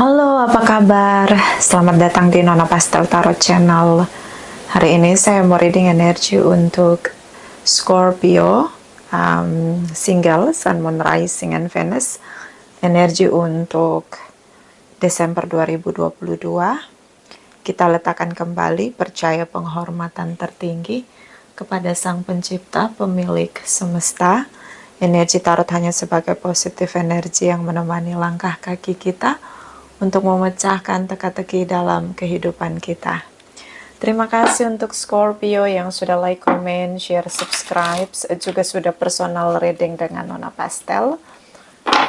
Halo, apa kabar? Selamat datang di Nona Pastel Tarot Channel. Hari ini saya mau reading energi untuk Scorpio, single, Sun, Moon, Rising, and Venus. Energi untuk Desember 2022. Kita letakkan kembali percaya penghormatan tertinggi kepada Sang Pencipta, pemilik semesta. Energi tarot hanya sebagai positif energi yang menemani langkah kaki kita untuk memecahkan teka-teki dalam kehidupan kita. Terima kasih untuk Scorpio yang sudah like, comment, share, subscribe, juga sudah personal reading dengan Nona Pastel.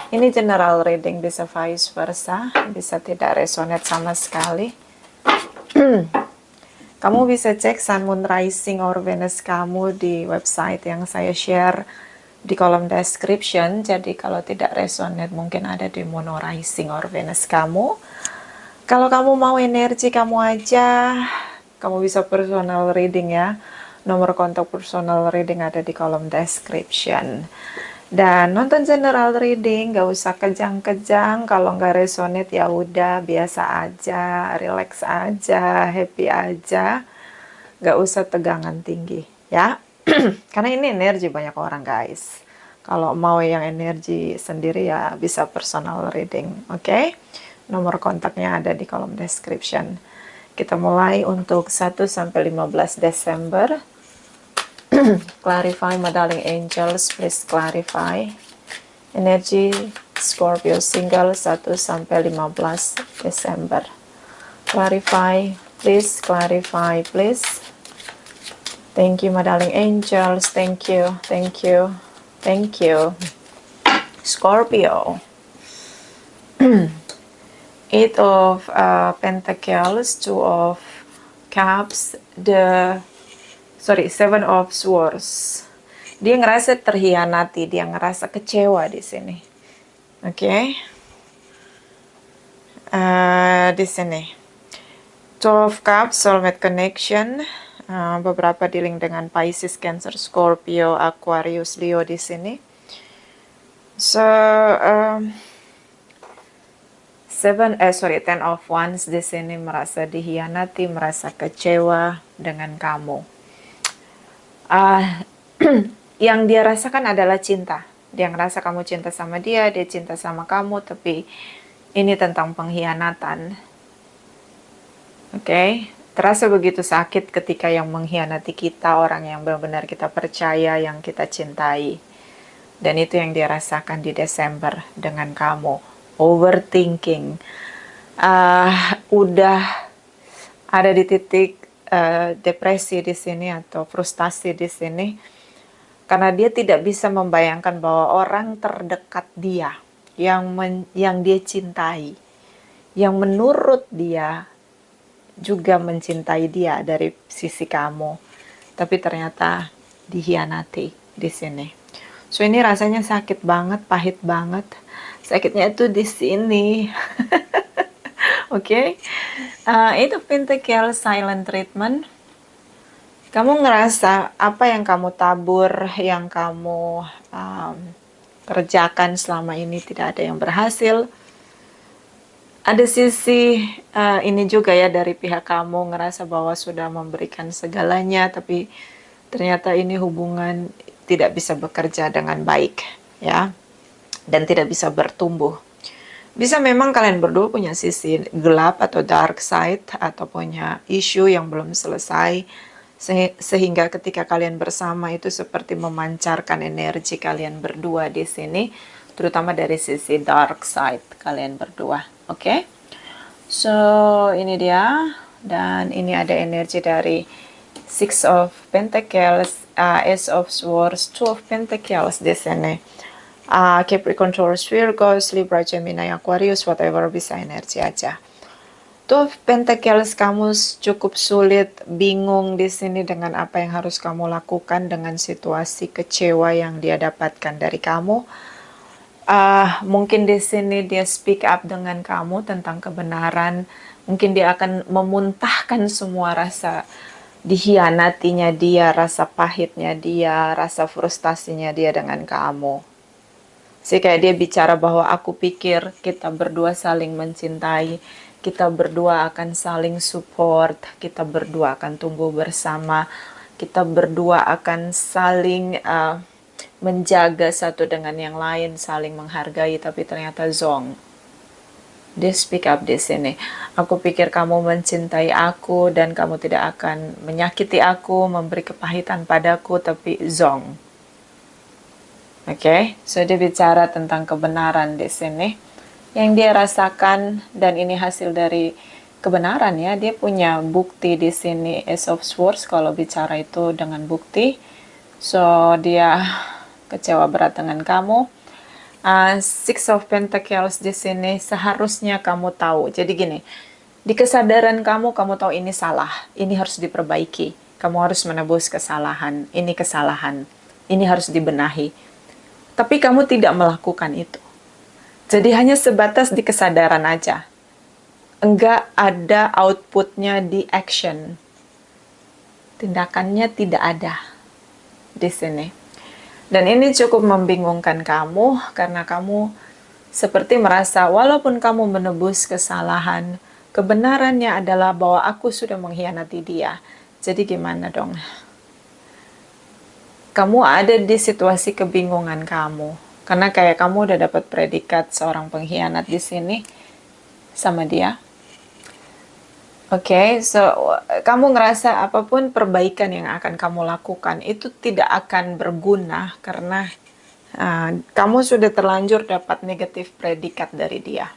Ini general reading, bisa vice versa, bisa tidak resonate sama sekali. Kamu bisa cek Sun, Moon, Rising, or Venus kamu di website yang saya share di kolom description. Jadi kalau tidak resonate mungkin ada di Moon, Rising, or Venus kamu. Kalau kamu mau energi kamu aja, kamu bisa personal reading ya. Nomor kontak personal reading ada di kolom description. Dan nonton general reading, gak usah kejang-kejang. Kalau nggak resonate ya udah, biasa aja, relax aja, happy aja. Gak usah tegangan tinggi ya. Karena ini energi banyak orang guys. Kalau mau yang energi sendiri ya bisa personal reading, oke? Nomor kontaknya ada di kolom description. Kita mulai untuk 1 sampai 15 Desember. Clarify, my darling angels, please clarify. Energi Scorpio single 1 sampai 15 Desember. Clarify, please, clarify, please. Thank you, my darling angels. Thank you, thank you, thank you. Scorpio. Eight of Pentacles, Two of Cups, Seven of Swords. Dia ngerasa terhianati, dia ngerasa kecewa di sini. Oke. Di sini. Two of Cups, soulmate connection. Beberapa dealing dengan Pisces, Cancer, Scorpio, Aquarius, Leo di sini. So, Ten of Wands di sini merasa dihianati, merasa kecewa dengan kamu. Yang dia rasakan adalah cinta. Dia ngerasa kamu cinta sama dia cinta sama kamu, tapi ini tentang pengkhianatan. Oke, terasa begitu sakit ketika yang mengkhianati kita, orang yang benar-benar kita percaya, yang kita cintai. Dan itu yang dia rasakan di Desember dengan kamu. Overthinking. Udah ada di titik depresi di sini atau frustasi di sini. Karena dia tidak bisa membayangkan bahwa orang terdekat dia, yang dia cintai, yang menurut dia juga mencintai dia dari sisi kamu, tapi ternyata dihianati di sini. So ini rasanya sakit banget, pahit banget. Sakitnya itu di sini. Oke. Itu Pentacles silent treatment. Kamu ngerasa apa yang kamu tabur, yang kamu kerjakan selama ini tidak ada yang berhasil. Ada sisi ini juga ya dari pihak kamu ngerasa bahwa sudah memberikan segalanya, tapi ternyata ini hubungan tidak bisa bekerja dengan baik ya, dan tidak bisa bertumbuh. Bisa memang kalian berdua punya sisi gelap atau dark side, atau punya isu yang belum selesai, sehingga ketika kalian bersama itu seperti memancarkan energi kalian berdua di sini, terutama dari sisi dark side kalian berdua. Oke? So ini dia, dan ini ada energi dari Six of Pentacles, Ace of Swords, Two of Pentacles di sini. Capricorn, Taurus, Virgo, Libra, Gemini, Aquarius, whatever, bisa energi aja. Two of Pentacles, kamu cukup sulit, bingung di sini dengan apa yang harus kamu lakukan dengan situasi kecewa yang dia dapatkan dari kamu. Mungkin di sini dia speak up dengan kamu tentang kebenaran. Mungkin dia akan memuntahkan semua rasa dihianatinya dia, rasa pahitnya dia, rasa frustasinya dia dengan kamu. Sih kayak dia bicara bahwa aku pikir kita berdua saling mencintai, kita berdua akan saling support, kita berdua akan tumbuh bersama, kita berdua akan saling menjaga satu dengan yang lain, saling menghargai, tapi ternyata zong. Dia speak up di sini. Aku pikir kamu mencintai aku dan kamu tidak akan menyakiti aku, memberi kepahitan padaku, tapi zong. Oke, so dia bicara tentang kebenaran di sini yang dia rasakan, dan ini hasil dari kebenaran ya. Dia punya bukti di sini, Ace of Swords kalau bicara itu dengan bukti. So dia kecewa berat dengan kamu. Six of Pentacles di sini seharusnya kamu tahu. Jadi gini, di kesadaran kamu tahu ini salah, ini harus diperbaiki. Kamu harus menebus kesalahan, ini kesalahan, ini harus dibenahi. Tapi kamu tidak melakukan itu. Jadi hanya sebatas di kesadaran aja. Enggak ada outputnya di action. Tindakannya tidak ada di sini. Dan ini cukup membingungkan kamu karena kamu seperti merasa walaupun kamu menebus kesalahan, kebenarannya adalah bahwa aku sudah mengkhianati dia. Jadi gimana dong? Kamu ada di situasi kebingungan kamu. Karena kayak kamu udah dapat predikat seorang pengkhianat di sini sama dia. Oke, so kamu ngerasa apapun perbaikan yang akan kamu lakukan itu tidak akan berguna karena kamu sudah terlanjur dapat negatif predikat dari dia.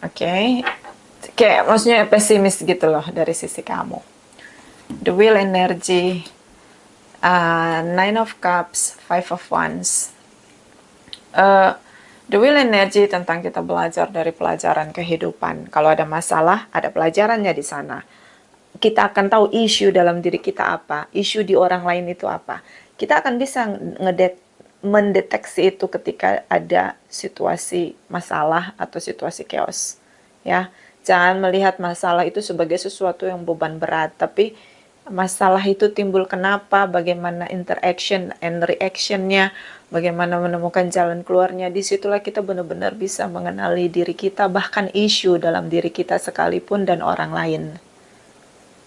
Oke, kayak maksudnya pesimis gitu loh dari sisi kamu. The Wheel energy, Nine of Cups, Five of Wands. The Wheel energy tentang kita belajar dari pelajaran kehidupan. Kalau ada masalah, ada pelajarannya di sana. Kita akan tahu isu dalam diri kita apa, isu di orang lain itu apa. Kita akan bisa mendeteksi itu ketika ada situasi masalah atau situasi chaos. Ya, jangan melihat masalah itu sebagai sesuatu yang beban berat, tapi masalah itu timbul kenapa, bagaimana interaction and reactionnya, bagaimana menemukan jalan keluarnya. Disitulah kita benar-benar bisa mengenali diri kita, bahkan isu dalam diri kita sekalipun dan orang lain.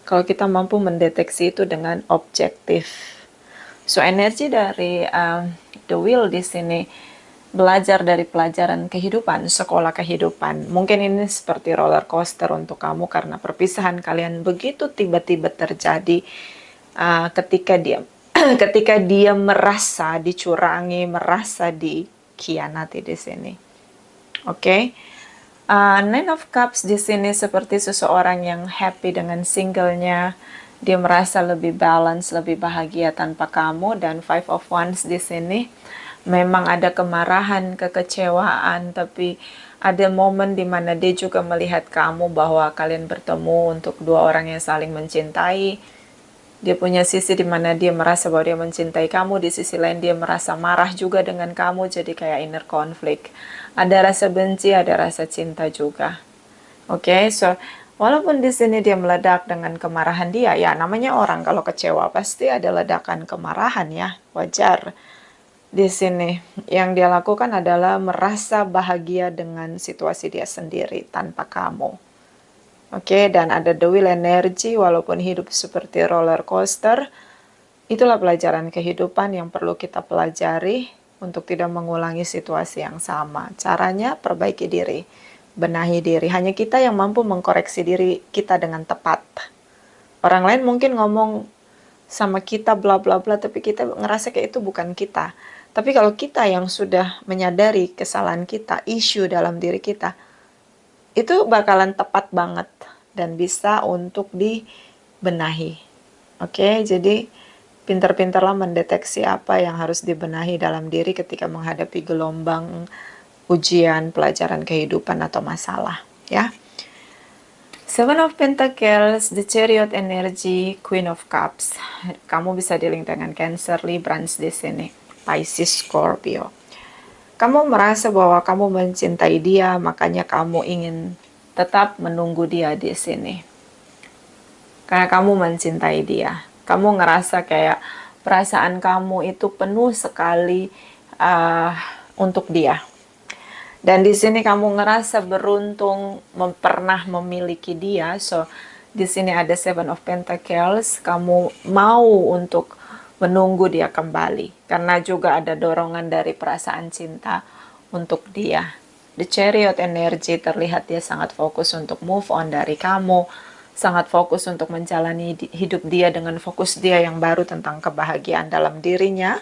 Kalau kita mampu mendeteksi itu dengan objektif. So energi dari The Wheel di sini belajar dari pelajaran kehidupan, sekolah kehidupan. Mungkin ini seperti roller coaster untuk kamu karena perpisahan kalian begitu tiba-tiba terjadi ketika dia ketika dia merasa dicurangi, merasa dikhianati di sini. Oke. Nine of Cups di sini seperti seseorang yang happy dengan singlenya. Dia merasa lebih balance, lebih bahagia tanpa kamu. Dan Five of Wands di sini memang ada kemarahan, kekecewaan, tapi ada momen di mana dia juga melihat kamu bahwa kalian bertemu untuk dua orang yang saling mencintai. Dia punya sisi di mana dia merasa bahwa dia mencintai kamu, di sisi lain dia merasa marah juga dengan kamu, jadi kayak inner conflict. Ada rasa benci, ada rasa cinta juga. Oke, so walaupun di sini dia meledak dengan kemarahan dia, ya namanya orang kalau kecewa pasti ada ledakan kemarahan ya, wajar. Di sini yang dia lakukan adalah merasa bahagia dengan situasi dia sendiri tanpa kamu. Oke, dan ada The Wheel energy, walaupun hidup seperti roller coaster, itulah pelajaran kehidupan yang perlu kita pelajari untuk tidak mengulangi situasi yang sama. Caranya perbaiki diri, benahi diri. Hanya kita yang mampu mengkoreksi diri kita dengan tepat. Orang lain mungkin ngomong sama kita bla bla bla, tapi kita ngerasa kayak itu bukan kita. Tapi kalau kita yang sudah menyadari kesalahan kita, isu dalam diri kita, itu bakalan tepat banget dan bisa untuk dibenahi. Oke, jadi pintar-pintarlah mendeteksi apa yang harus dibenahi dalam diri ketika menghadapi gelombang ujian, pelajaran kehidupan atau masalah, ya. Seven of Pentacles, the Chariot energy, Queen of Cups. Kamu bisa di-link dengan Cancer, Libra di sini, Pisces, Scorpio. Kamu merasa bahwa kamu mencintai dia, makanya kamu ingin tetap menunggu dia di sini. Karena kamu mencintai dia. Kamu ngerasa kayak perasaan kamu itu penuh sekali untuk dia. Dan di sini kamu ngerasa beruntung pernah memiliki dia. So di sini ada Seven of Pentacles. Kamu mau untuk menunggu dia kembali karena juga ada dorongan dari perasaan cinta untuk dia. The Chariot energy terlihat dia sangat fokus untuk move on dari kamu, sangat fokus untuk menjalani hidup dia dengan fokus dia yang baru tentang kebahagiaan dalam dirinya.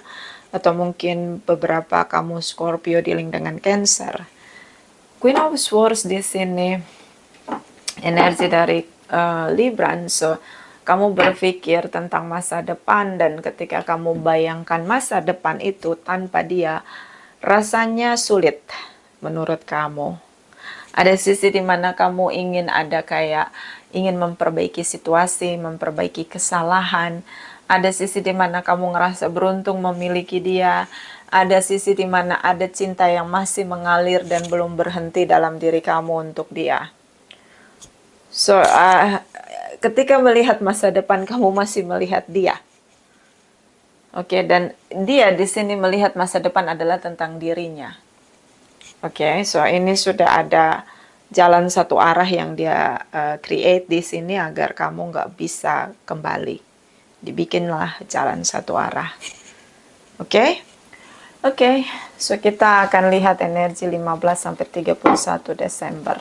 Atau mungkin beberapa kamu Scorpio dealing dengan Cancer. Queen of Swords di sini energi dari Libran. So kamu berpikir tentang masa depan, dan ketika kamu bayangkan masa depan itu tanpa dia, rasanya sulit menurut kamu. Ada sisi di mana kamu ingin ingin memperbaiki situasi, memperbaiki kesalahan. Ada sisi di mana kamu ngerasa beruntung memiliki dia. Ada sisi di mana ada cinta yang masih mengalir dan belum berhenti dalam diri kamu untuk dia. So, ketika melihat masa depan, kamu masih melihat dia. Oke, dan dia di sini melihat masa depan adalah tentang dirinya. Oke, so ini sudah ada jalan satu arah yang dia create di sini agar kamu nggak bisa kembali. Dibikinlah jalan satu arah. Oke? Oke, so kita akan lihat energi 15-31 Desember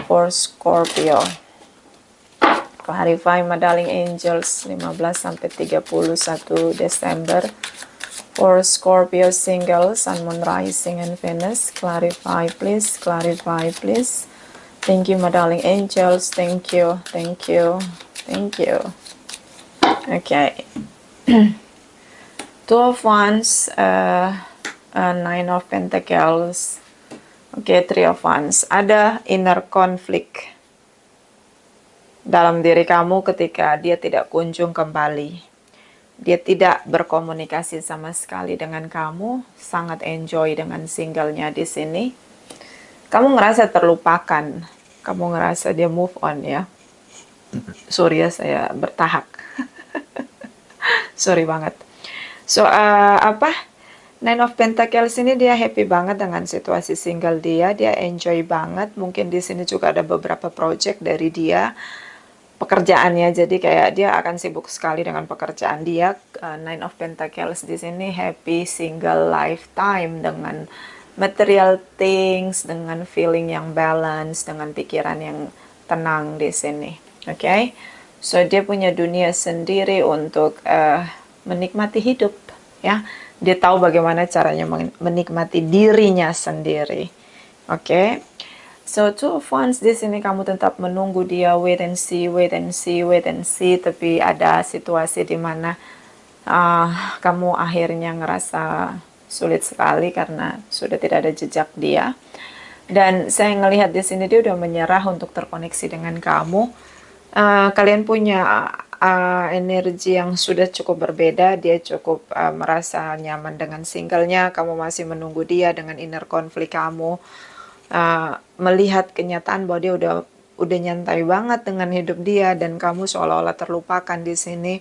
for Scorpio. Clarify, my darling angels, 15-31 Desember for Scorpio single, Sun, Moon, Rising, and Venus. Clarify, please. Clarify, please. Thank you, my darling angels. Thank you. Thank you. Thank you. Okay. Two of Wands, Nine of Pentacles. Okay, Three of Wands. Ada inner conflict dalam diri kamu ketika dia tidak kunjung kembali. Dia tidak berkomunikasi sama sekali dengan kamu, sangat enjoy dengan singlenya di sini. Kamu ngerasa terlupakan, kamu ngerasa dia move on ya. Sorry ya, saya bertahak. Sorry banget. So, Nine of Pentacles ini dia happy banget dengan situasi single dia enjoy banget. Mungkin di sini juga ada beberapa project dari dia. Pekerjaannya, jadi kayak dia akan sibuk sekali dengan pekerjaan dia. Nine of Pentacles di sini happy single lifetime dengan material things, dengan feeling yang balance, dengan pikiran yang tenang di sini. Oke, so dia punya dunia sendiri untuk menikmati hidup, ya. Dia tahu bagaimana caranya menikmati dirinya sendiri. Oke. So, Two of Wands di sini kamu tetap menunggu dia, wait and see, wait and see, wait and see. Tapi ada situasi di mana kamu akhirnya ngerasa sulit sekali karena sudah tidak ada jejak dia. Dan saya ngelihat di sini dia udah menyerah untuk terkoneksi dengan kamu. Kalian punya energi yang sudah cukup berbeda. Dia cukup merasa nyaman dengan singlenya, kamu masih menunggu dia dengan inner konflik kamu. Melihat kenyataan bahwa dia udah nyantai banget dengan hidup dia, dan kamu seolah-olah terlupakan di sini.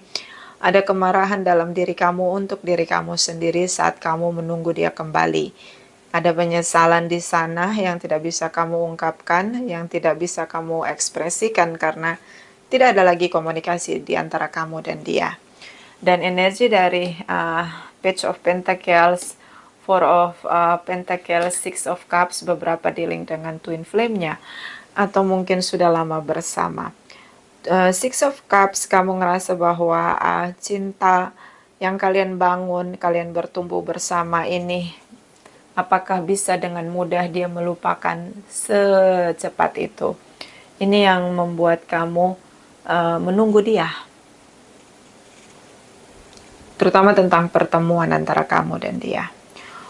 Ada kemarahan dalam diri kamu untuk diri kamu sendiri saat kamu menunggu dia kembali. Ada penyesalan di sana yang tidak bisa kamu ungkapkan, yang tidak bisa kamu ekspresikan karena tidak ada lagi komunikasi di antara kamu dan dia. Dan energi dari Page of Pentacles, Four of Pentacles, Six of Cups, beberapa dealing dengan twin flame-nya, atau mungkin sudah lama bersama. Six of Cups, kamu ngerasa bahwa cinta yang kalian bangun, kalian bertumbuh bersama ini, apakah bisa dengan mudah dia melupakan secepat itu? Ini yang membuat kamu menunggu dia. Terutama tentang pertemuan antara kamu dan dia.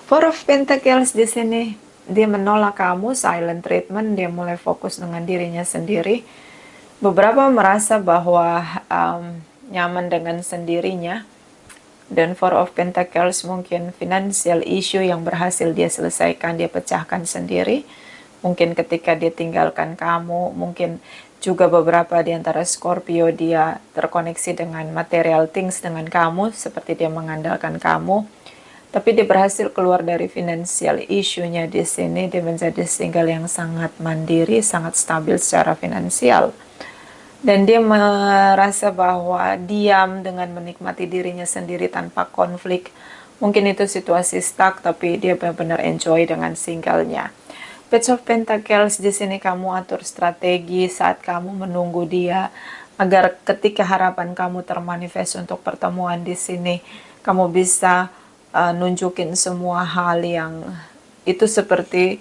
Four of Pentacles di sini, dia menolak kamu, silent treatment, dia mulai fokus dengan dirinya sendiri. Beberapa merasa bahwa nyaman dengan sendirinya. Dan Four of Pentacles mungkin financial issue yang berhasil dia selesaikan, dia pecahkan sendiri. Mungkin ketika dia tinggalkan kamu, mungkin juga beberapa di antara Scorpio dia terkoneksi dengan material things dengan kamu, seperti dia mengandalkan kamu. Tapi dia berhasil keluar dari financial issue-nya di sini. Dia menjadi single yang sangat mandiri, sangat stabil secara finansial. Dan dia merasa bahwa diam dengan menikmati dirinya sendiri tanpa konflik. Mungkin itu situasi stuck, tapi dia benar-benar enjoy dengan singlenya. Page of Pentacles di sini kamu atur strategi saat kamu menunggu dia agar ketika harapan kamu termanifest untuk pertemuan di sini, kamu bisa nunjukin semua hal yang itu seperti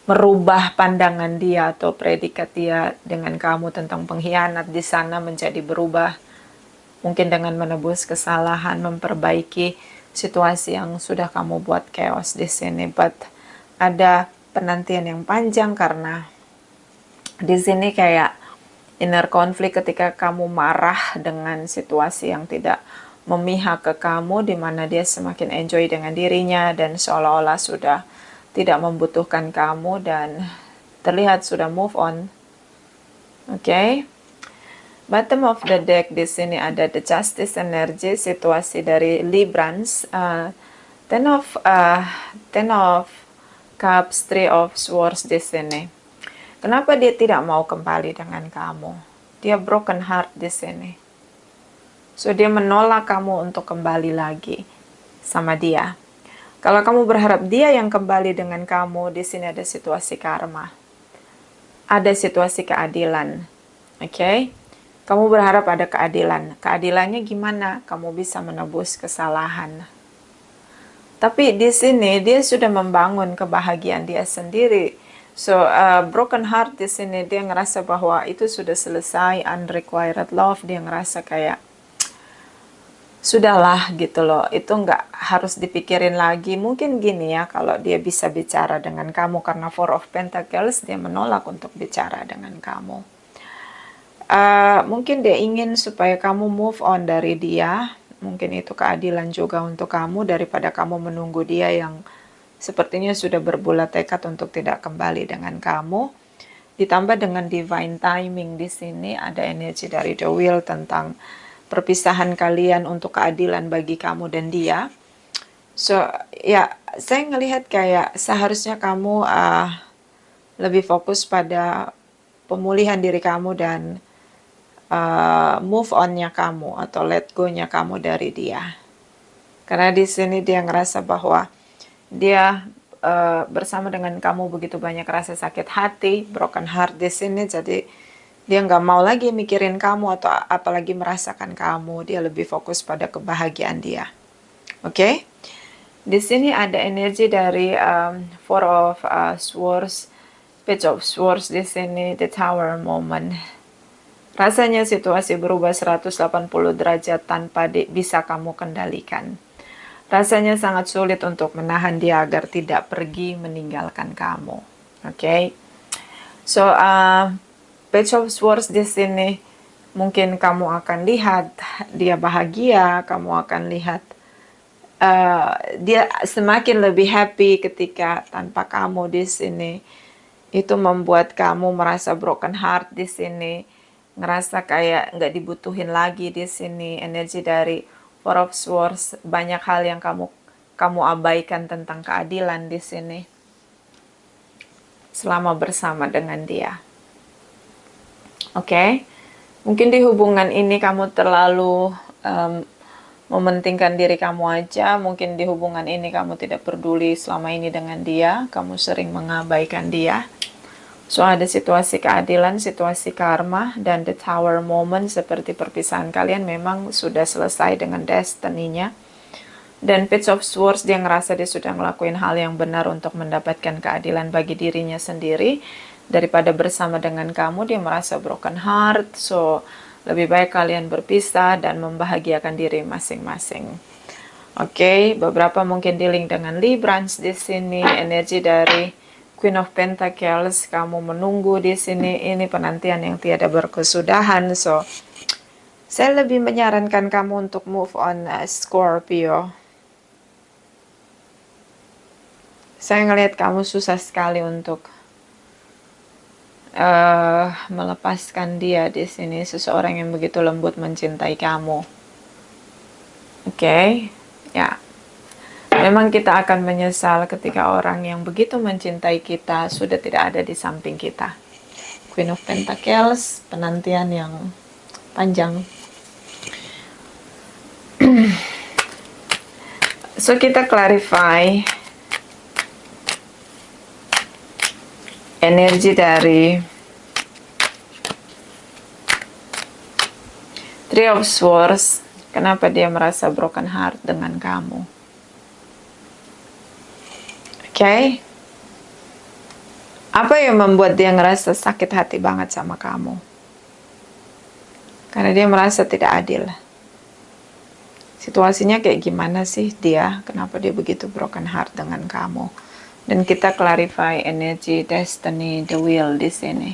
merubah pandangan dia atau predikat dia dengan kamu tentang pengkhianat di sana menjadi berubah. Mungkin dengan menebus kesalahan, memperbaiki situasi yang sudah kamu buat chaos di sini. But ada penantian yang panjang karena di sini kayak inner konflik ketika kamu marah dengan situasi yang tidak memihak ke kamu, di mana dia semakin enjoy dengan dirinya dan seolah-olah sudah tidak membutuhkan kamu dan terlihat sudah move on. Oke. Bottom of the deck di sini ada the justice energy, situasi dari Librans, ten of cups, three of swords di sini. Kenapa dia tidak mau kembali dengan kamu? Dia broken heart di sini. So dia menolak kamu untuk kembali lagi sama dia. Kalau kamu berharap dia yang kembali dengan kamu, di sini ada situasi karma. Ada situasi keadilan. Oke? Kamu berharap ada keadilan. Keadilannya gimana? Kamu bisa menebus kesalahan. Tapi di sini dia sudah membangun kebahagiaan dia sendiri. So, broken heart di sini dia ngerasa bahwa itu sudah selesai, unrequited love. Dia ngerasa kayak sudahlah gitu loh, itu nggak harus dipikirin lagi. Mungkin gini ya, kalau dia bisa bicara dengan kamu karena Four of Pentacles, dia menolak untuk bicara dengan kamu. Mungkin dia ingin supaya kamu move on dari dia. Mungkin itu keadilan juga untuk kamu daripada kamu menunggu dia yang sepertinya sudah berbulat tekad untuk tidak kembali dengan kamu. Ditambah dengan divine timing di sini ada energi dari The Wheel tentang perpisahan kalian untuk keadilan bagi kamu dan dia. So, ya, saya ngelihat kayak seharusnya kamu lebih fokus pada pemulihan diri kamu dan move on-nya kamu atau let go-nya kamu dari dia. Karena di sini dia ngerasa bahwa dia bersama dengan kamu begitu banyak rasa sakit hati, broken heart di sini, jadi dia nggak mau lagi mikirin kamu atau apalagi merasakan kamu. Dia lebih fokus pada kebahagiaan dia. Oke? Di sini ada energi dari Four of Swords, Page of Swords di sini, the Tower moment. Rasanya situasi berubah 180 derajat tanpa bisa kamu kendalikan. Rasanya sangat sulit untuk menahan dia agar tidak pergi meninggalkan kamu. Oke? So, Page of Swords di sini mungkin kamu akan lihat dia bahagia, kamu akan lihat dia semakin lebih happy ketika tanpa kamu di sini. Itu membuat kamu merasa broken heart di sini, ngerasa kayak nggak dibutuhin lagi di sini. Energi dari Four of Swords, banyak hal yang kamu abaikan tentang keadilan di sini selama bersama dengan dia. Oke, mungkin di hubungan ini kamu terlalu mementingkan diri kamu aja. Mungkin di hubungan ini kamu tidak peduli selama ini dengan dia. Kamu sering mengabaikan dia. So, ada situasi keadilan, situasi karma, dan the tower moment seperti perpisahan kalian memang sudah selesai dengan destiny-nya. Dan Page of Swords, dia ngerasa dia sudah ngelakuin hal yang benar untuk mendapatkan keadilan bagi dirinya sendiri. Daripada bersama dengan kamu, dia merasa broken heart. So, lebih baik kalian berpisah dan membahagiakan diri masing-masing. Oke, beberapa mungkin dealing dengan Librans di sini. Energi dari Queen of Pentacles, kamu menunggu di sini. Ini penantian yang tiada berkesudahan. So, saya lebih menyarankan kamu untuk move on, Scorpio. Saya ngelihat kamu susah sekali untuk melepaskan dia di sini, seseorang yang begitu lembut mencintai kamu. Oke, ya. Memang kita akan menyesal ketika orang yang begitu mencintai kita sudah tidak ada di samping kita. Queen of Pentacles, penantian yang panjang. So kita clarify energi dari Three of Swords. Kenapa dia merasa broken heart dengan kamu? Oke. Apa yang membuat dia ngerasa sakit hati banget sama kamu? Karena dia merasa tidak adil. Situasinya kayak gimana sih dia? Kenapa dia begitu broken heart dengan kamu? Dan kita clarify energi destiny, the will di sini.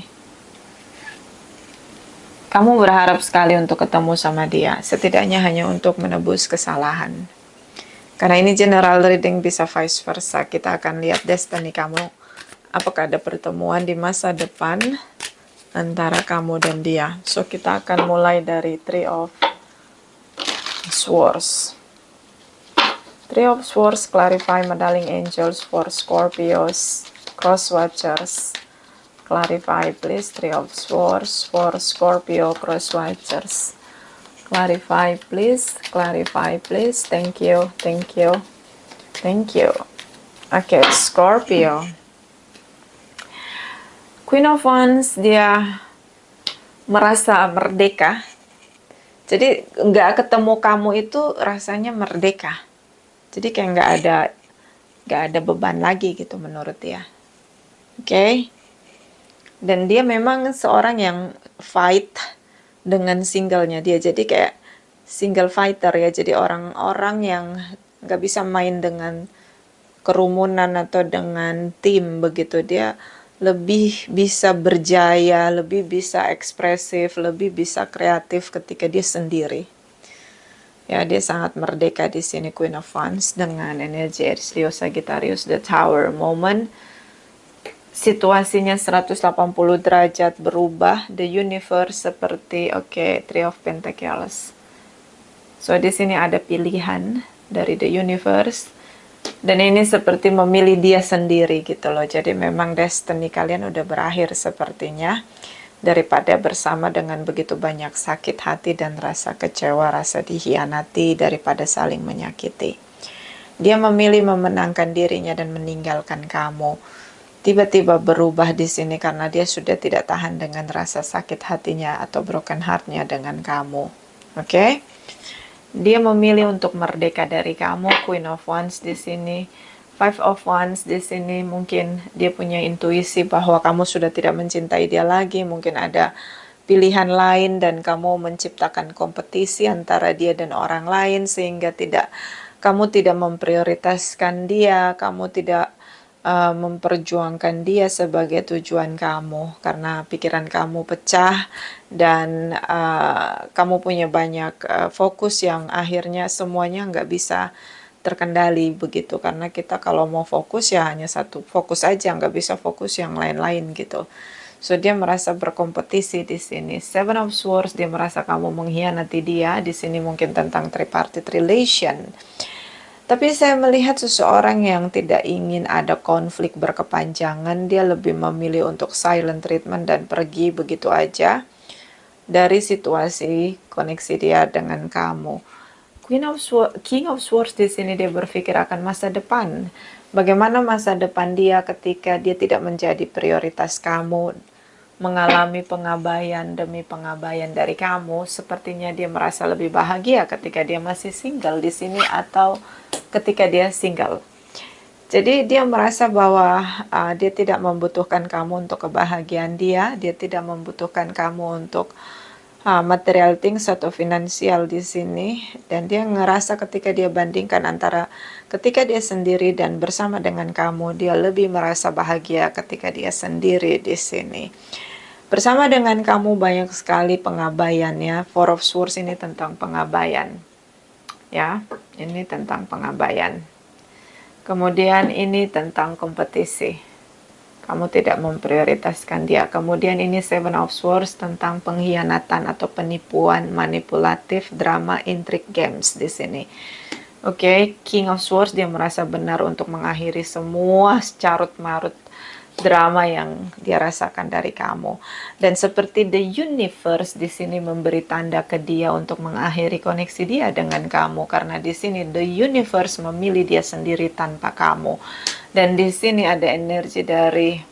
Kamu berharap sekali untuk ketemu sama dia, setidaknya hanya untuk menebus kesalahan. Karena ini general reading, bisa vice versa. Kita akan lihat destiny kamu. Apakah ada pertemuan di masa depan antara kamu dan dia. So kita akan mulai dari Three of Swords. Three of Swords clarify meddling angels for Scorpios, cross watchers. Clarify please, Three of Swords for Scorpio cross watchers. Clarify please, thank you, thank you, thank you. Oke, Scorpio. Queen of Wands, dia merasa merdeka. Jadi nggak ketemu kamu itu rasanya merdeka. Jadi kayak nggak ada beban lagi gitu menurut dia. Oke. Dan dia memang seorang yang fight dengan singlenya dia. Jadi kayak single fighter ya. Jadi orang-orang yang nggak bisa main dengan kerumunan atau dengan tim begitu. Dia lebih bisa berjaya, lebih bisa ekspresif, lebih bisa kreatif ketika dia sendiri. Ya, dia sangat merdeka di sini, Queen of Wands, dengan energi Aries, Leo, Sagittarius, the Tower moment. Situasinya 180 derajat berubah, the universe seperti Three of Pentacles. So di sini ada pilihan dari the universe, dan ini seperti memilih dia sendiri gitu loh. Jadi memang destiny kalian udah berakhir sepertinya, daripada bersama dengan begitu banyak sakit hati dan rasa kecewa, rasa dikhianati, daripada saling menyakiti. Dia memilih memenangkan dirinya dan meninggalkan kamu. Tiba-tiba berubah di sini karena dia sudah tidak tahan dengan rasa sakit hatinya atau broken heart-nya dengan kamu. Oke? Dia memilih untuk merdeka dari kamu, Queen of Wands di sini. Five of Wands di sini, mungkin dia punya intuisi bahwa kamu sudah tidak mencintai dia lagi, mungkin ada pilihan lain dan kamu menciptakan kompetisi antara dia dan orang lain sehingga kamu tidak memprioritaskan dia, kamu tidak memperjuangkan dia sebagai tujuan kamu karena pikiran kamu pecah dan kamu punya banyak fokus yang akhirnya semuanya nggak bisa terkendali begitu, karena kita kalau mau fokus ya hanya satu fokus aja, nggak bisa fokus yang lain-lain gitu. So dia merasa berkompetisi di sini. Seven of Swords, dia merasa kamu mengkhianati dia. Di sini mungkin tentang tripartite relation. Tapi saya melihat seseorang yang tidak ingin ada konflik berkepanjangan, dia lebih memilih untuk silent treatment dan pergi begitu aja dari situasi koneksi dia dengan kamu. King of Swords di sini dia berpikir akan masa depan. Bagaimana masa depan dia ketika dia tidak menjadi prioritas kamu, mengalami pengabaian demi pengabaian dari kamu. Sepertinya dia merasa lebih bahagia ketika dia masih single di sini atau ketika dia single. Jadi dia merasa bahwa dia tidak membutuhkan kamu untuk kebahagiaan dia tidak membutuhkan kamu untuk material things atau finansial di sini, dan dia ngerasa ketika dia bandingkan antara ketika dia sendiri dan bersama dengan kamu, dia lebih merasa bahagia ketika dia sendiri di sini. Bersama dengan kamu banyak sekali pengabaian ya. Four of Swords ini tentang pengabaian. Ya, ini tentang pengabaian. Kemudian ini tentang kompetisi. Kamu tidak memprioritaskan dia. Kemudian ini Seven of Swords tentang pengkhianatan atau penipuan, manipulatif, drama, intrik, games di sini. Oke, King of Swords, dia merasa benar untuk mengakhiri semua carut-marut drama yang dia rasakan dari kamu. Dan seperti the universe di sini memberi tanda ke dia untuk mengakhiri koneksi dia dengan kamu, karena di sini the universe memilih dia sendiri tanpa kamu. Dan di sini ada energi dari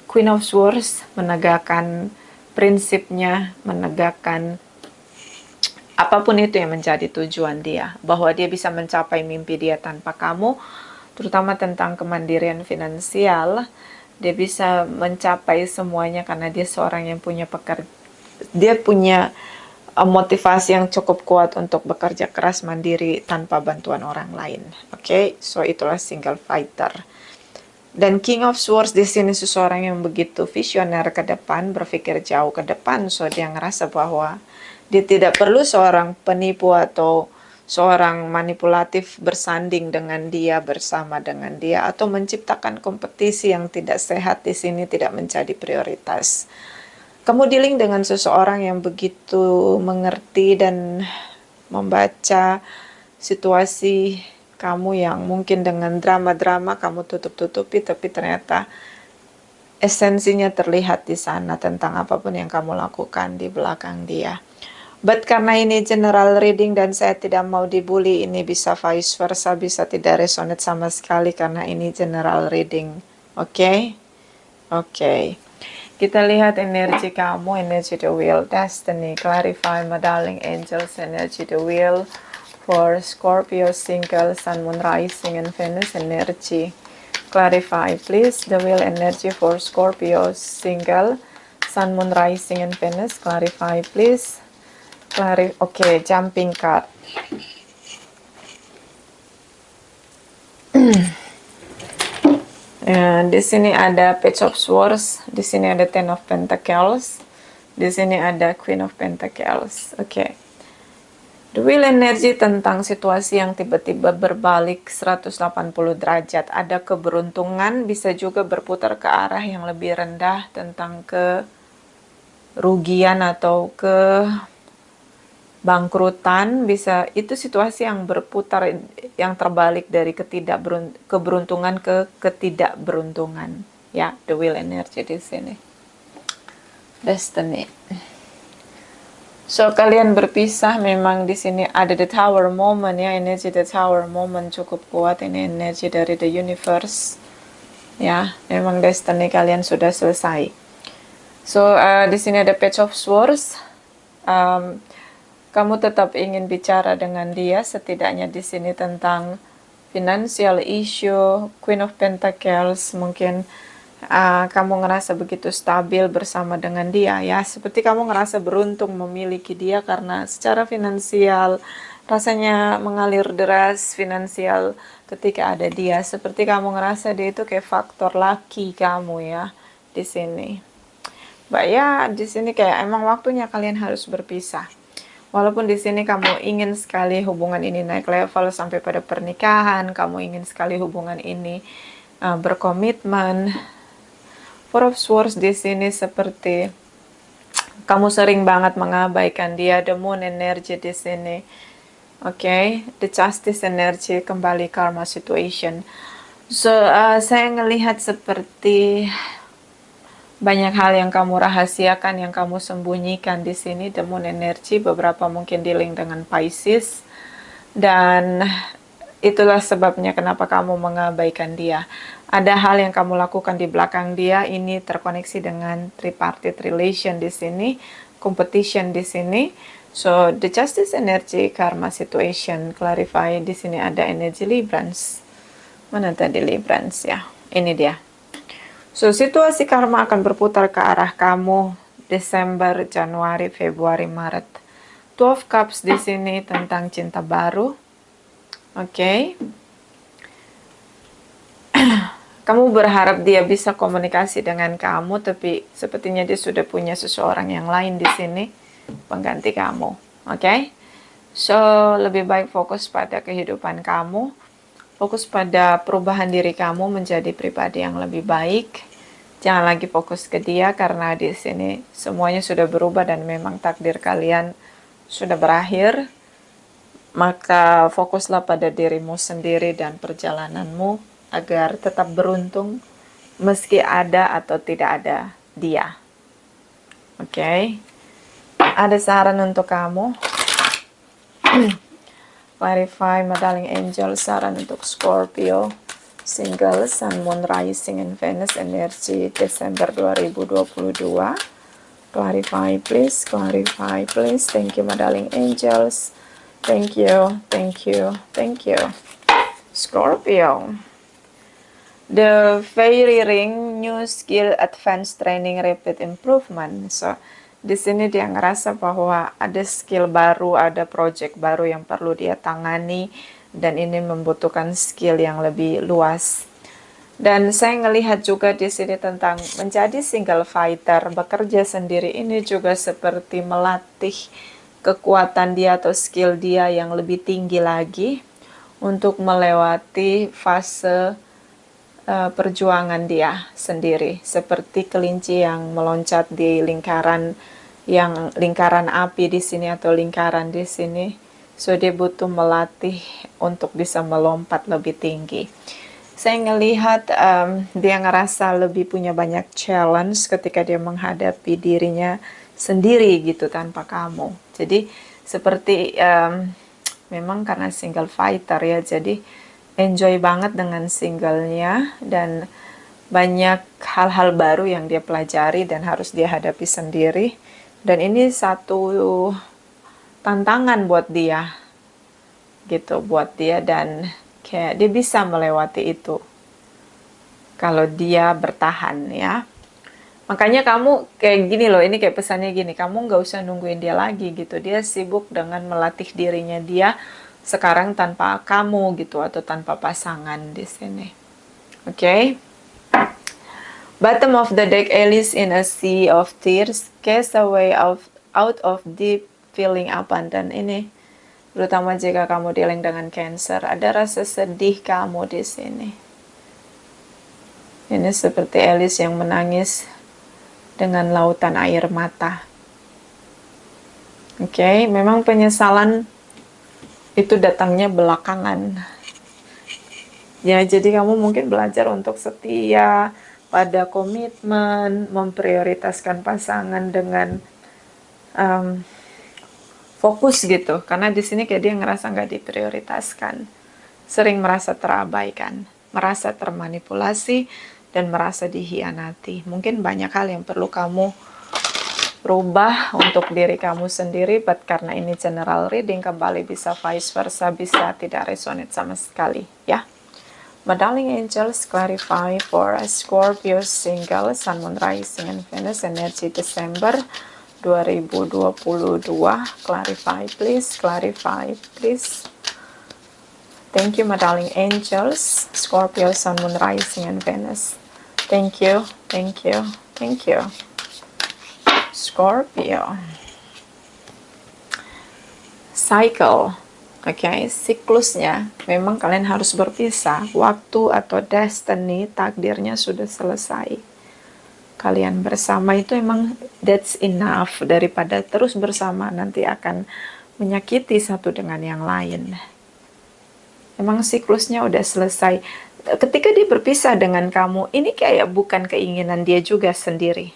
Queen of Swords menegakkan prinsipnya, menegakkan apapun itu yang menjadi tujuan dia, bahwa dia bisa mencapai mimpi dia tanpa kamu, terutama tentang kemandirian finansial. Dia bisa mencapai semuanya karena dia seorang yang punya dia punya motivasi yang cukup kuat untuk bekerja keras mandiri tanpa bantuan orang lain. Oke, so itulah single fighter. Dan King of Swords di sini seseorang yang begitu visioner ke depan, berpikir jauh ke depan, so dia ngerasa bahwa dia tidak perlu seorang penipu atau seorang manipulatif bersanding dengan dia, bersama dengan dia, atau menciptakan kompetisi yang tidak sehat di sini tidak menjadi prioritas. Kamu dealing dengan seseorang yang begitu mengerti dan membaca situasi kamu yang mungkin dengan drama-drama kamu tutup-tutupi, tapi ternyata esensinya terlihat di sana tentang apapun yang kamu lakukan di belakang dia. But karena ini general reading dan saya tidak mau dibully, ini bisa vice versa, bisa tidak resonate sama sekali karena ini general reading. Oke? Oke. Kita lihat energi kamu, energi the wheel, destiny, clarify, my darling angels, energy the wheel for Scorpio, single, sun, moon, rising, and Venus energy. Clarify, please, the wheel energy for Scorpio, single, sun, moon, rising, and Venus. Clarify, please. Oke, jumping card. Di sini ada Page of Swords, di sini ada Ten of Pentacles, di sini ada Queen of Pentacles. Oke. The wheel energy tentang situasi yang tiba-tiba berbalik 180 derajat. Ada keberuntungan, bisa juga berputar ke arah yang lebih rendah tentang kerugian atau bangkrutan, bisa itu situasi yang berputar, yang terbalik dari keberuntungan ke ketidakberuntungan. Ya, the wheel energy di sini. Destiny. So kalian berpisah, memang di sini ada the tower moment ya, energi the tower moment cukup kuat, ini energi dari the universe. Ya, memang destiny kalian sudah selesai. So di sini ada Page of Swords. Kamu tetap ingin bicara dengan dia, setidaknya di sini tentang financial issue, Queen of Pentacles, mungkin kamu ngerasa begitu stabil bersama dengan dia ya, seperti kamu ngerasa beruntung memiliki dia karena secara finansial rasanya mengalir deras finansial ketika ada dia, seperti kamu ngerasa dia itu kayak faktor laki kamu ya di sini. Mbak ya, di sini kayak emang waktunya kalian harus berpisah. Walaupun di sini kamu ingin sekali hubungan ini naik level sampai pada pernikahan, kamu ingin sekali hubungan ini berkomitmen. Four of Swords di sini seperti kamu sering banget mengabaikan dia. The Moon energy di sini. Oke, the Justice energy, kembali karma situation. So, saya ngelihat seperti banyak hal yang kamu rahasiakan, yang kamu sembunyikan di sini. The Moon energy, beberapa mungkin dealing dengan Pisces, dan itulah sebabnya kenapa kamu mengabaikan dia. Ada hal yang kamu lakukan di belakang dia, ini terkoneksi dengan tripartite relation di sini, competition di sini. So the Justice energy, karma situation, clarify, di sini ada energi Librans. Mana tadi Librans ya? Ini dia. So, situasi karma akan berputar ke arah kamu Desember, Januari, Februari, Maret. 12 Cups di sini tentang cinta baru. Oke. Kamu berharap dia bisa komunikasi dengan kamu, tapi sepertinya dia sudah punya seseorang yang lain di sini, pengganti kamu. Oke. So, lebih baik fokus pada kehidupan kamu. Fokus pada perubahan diri kamu menjadi pribadi yang lebih baik. Jangan lagi fokus ke dia karena di sini semuanya sudah berubah dan memang takdir kalian sudah berakhir. Maka fokuslah pada dirimu sendiri dan perjalananmu agar tetap beruntung meski ada atau tidak ada dia. Oke. Ada saran untuk kamu. Clarify, my darling angel, saran untuk Scorpio, single, Sun, Moon, Rising, and Venus, energi Desember 2022. Clarify please, clarify please. Thank you, my darling angels. Thank you, thank you, thank you. Scorpio. The fairy ring, new skill, advanced training, rapid improvement. So, di sini dia ngerasa bahwa ada skill baru, ada project baru yang perlu dia tangani, dan ini membutuhkan skill yang lebih luas. Dan saya ngelihat juga di sini tentang menjadi single fighter, bekerja sendiri ini juga seperti melatih kekuatan dia atau skill dia yang lebih tinggi lagi untuk melewati fase perjuangan dia sendiri, seperti kelinci yang meloncat di lingkaran api di sini atau lingkaran di sini. So dia butuh melatih untuk bisa melompat lebih tinggi. Saya ngelihat dia ngerasa lebih punya banyak challenge ketika dia menghadapi dirinya sendiri gitu tanpa kamu. Jadi seperti memang karena single fighter ya, jadi enjoy banget dengan singlenya dan banyak hal-hal baru yang dia pelajari dan harus dia hadapi sendiri. Dan ini satu tantangan buat dia gitu, buat dia, dan kayak dia bisa melewati itu kalau dia bertahan ya. Makanya kamu kayak gini loh, ini kayak pesannya gini, kamu nggak usah nungguin dia lagi gitu, dia sibuk dengan melatih dirinya dia sekarang tanpa kamu gitu, atau tanpa pasangan di sini. Oke. Bottom of the deck, Alice in a sea of tears, cast away out of deep feeling abandon. Ini terutama jika kamu dealing dengan Cancer, ada rasa sedih kamu di sini. Ini seperti Alice yang menangis dengan lautan air mata. Oke, memang penyesalan itu datangnya belakangan. Ya, jadi kamu mungkin belajar untuk setia pada komitmen, memprioritaskan pasangan dengan fokus gitu. Karena di sini kayak dia ngerasa nggak diprioritaskan, sering merasa terabaikan, merasa termanipulasi, dan merasa dihianati. Mungkin banyak hal yang perlu kamu rubah untuk diri kamu sendiri, but karena ini general reading, kembali bisa vice versa, bisa tidak resonate sama sekali ya. My darling angels, clarify for a Scorpio single, Sun, Moon, Rising, and Venus, energi Desember 2022. Clarify please, clarify please. Thank you, my darling angels. Scorpio, Sun, Moon, Rising, and Venus. Thank you, thank you, thank you. Scorpio. Cycle. Oke, siklusnya memang kalian harus berpisah. Waktu atau destiny, takdirnya sudah selesai. Kalian bersama itu emang that's enough, daripada terus bersama nanti akan menyakiti satu dengan yang lain. Emang siklusnya udah selesai. Ketika dia berpisah dengan kamu, ini kayak bukan keinginan dia juga sendiri.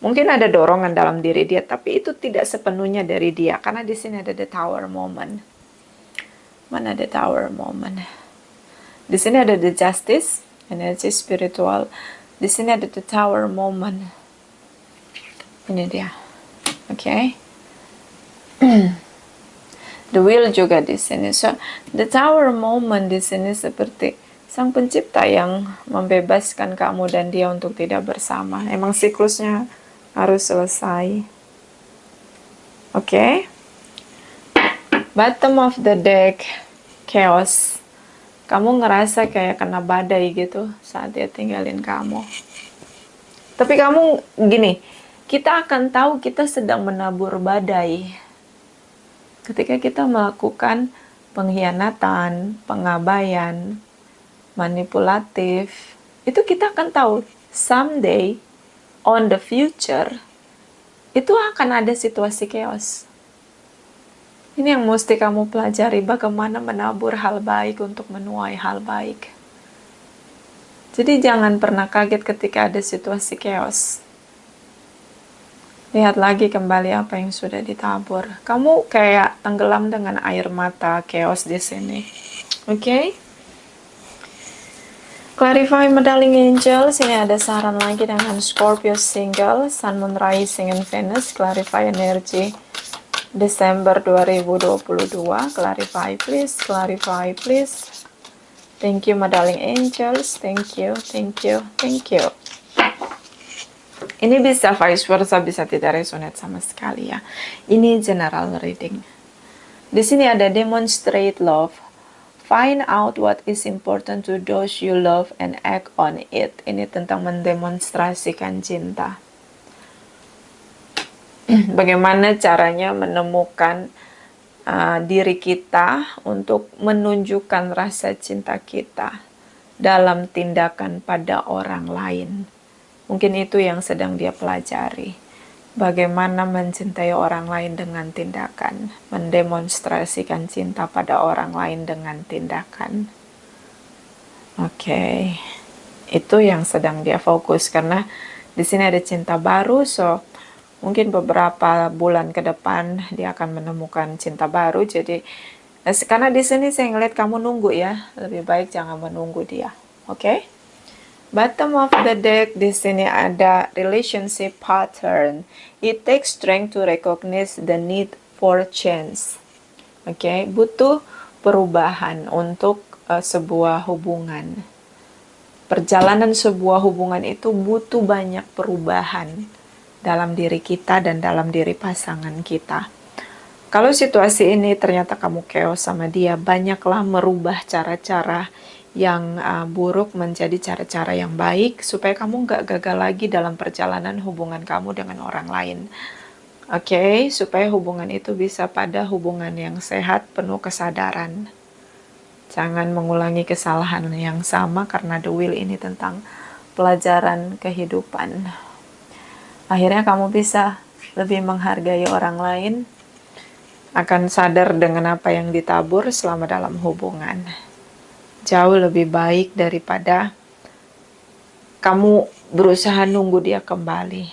Mungkin ada dorongan dalam diri dia, tapi itu tidak sepenuhnya dari dia. Karena di sini ada the tower moment. Mana the tower moment? Di sini ada the justice, energi spiritual. Di sini ada the tower moment. Ini dia. Oke. The wheel juga di sini. So, the tower moment di sini seperti sang pencipta yang membebaskan kamu dan dia untuk tidak bersama. Emang siklusnya harus selesai. Oke. Bottom of the deck, chaos. Kamu ngerasa kayak kena badai gitu saat dia tinggalin kamu. Tapi kamu gini, kita akan tahu kita sedang menabur badai ketika kita melakukan pengkhianatan, pengabaian, manipulatif. Itu kita akan tahu someday on the future itu akan ada situasi chaos. Ini yang mesti kamu pelajari, bagaimana menabur hal baik untuk menuai hal baik. Jadi jangan pernah kaget ketika ada situasi chaos. Lihat lagi kembali apa yang sudah ditabur. Kamu kayak tenggelam dengan air mata chaos di sini. Oke? Clarify Medaling Angel. Sini ada saran lagi dengan Scorpio single, Sun, Moon, Rising, and Venus. Clarify energy Desember 2022. Clarify please, clarify please. Thank you Medaling Angels. Thank you, thank you, thank you. Ini bisa vice versa, bisa tidak resonate sama sekali ya. Ini general reading. Di sini ada demonstrate love. Find out what is important to those you love and act on it. Ini tentang mendemonstrasikan cinta. Bagaimana caranya menemukan diri kita untuk menunjukkan rasa cinta kita dalam tindakan pada orang lain. Mungkin itu yang sedang dia pelajari. Bagaimana mencintai orang lain dengan tindakan, mendemonstrasikan cinta pada orang lain dengan tindakan. Oke, itu yang sedang dia fokus karena di sini ada cinta baru, so mungkin beberapa bulan ke depan dia akan menemukan cinta baru. Jadi karena di sini saya ngeliat kamu nunggu ya, lebih baik jangan menunggu dia. Oke? Bottom of the deck di sini ada relationship pattern. It takes strength to recognize the need for change. Oke, butuh perubahan untuk sebuah hubungan. Perjalanan sebuah hubungan itu butuh banyak perubahan dalam diri kita dan dalam diri pasangan kita. Kalau situasi ini ternyata kamu chaos sama dia, banyaklah merubah cara-cara yang buruk menjadi cara-cara yang baik supaya kamu nggak gagal lagi dalam perjalanan hubungan kamu dengan orang lain. Oke, supaya hubungan itu bisa pada hubungan yang sehat, penuh kesadaran. Jangan mengulangi kesalahan yang sama karena the wheel ini tentang pelajaran kehidupan. Akhirnya kamu bisa lebih menghargai orang lain, akan sadar dengan apa yang ditabur selama dalam hubungan. Jauh lebih baik daripada kamu berusaha nunggu dia kembali.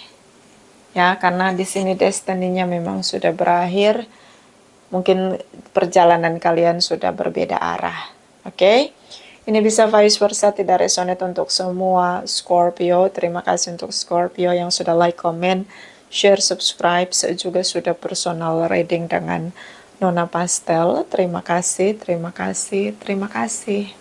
Ya, karena di sini destiny-nya memang sudah berakhir. Mungkin perjalanan kalian sudah berbeda arah. Oke? Ini bisa vice versa, tidak resonate untuk semua Scorpio. Terima kasih untuk Scorpio yang sudah like, comment, share, subscribe. Saya juga sudah personal reading dengan Nona Pastel. Terima kasih, terima kasih, terima kasih.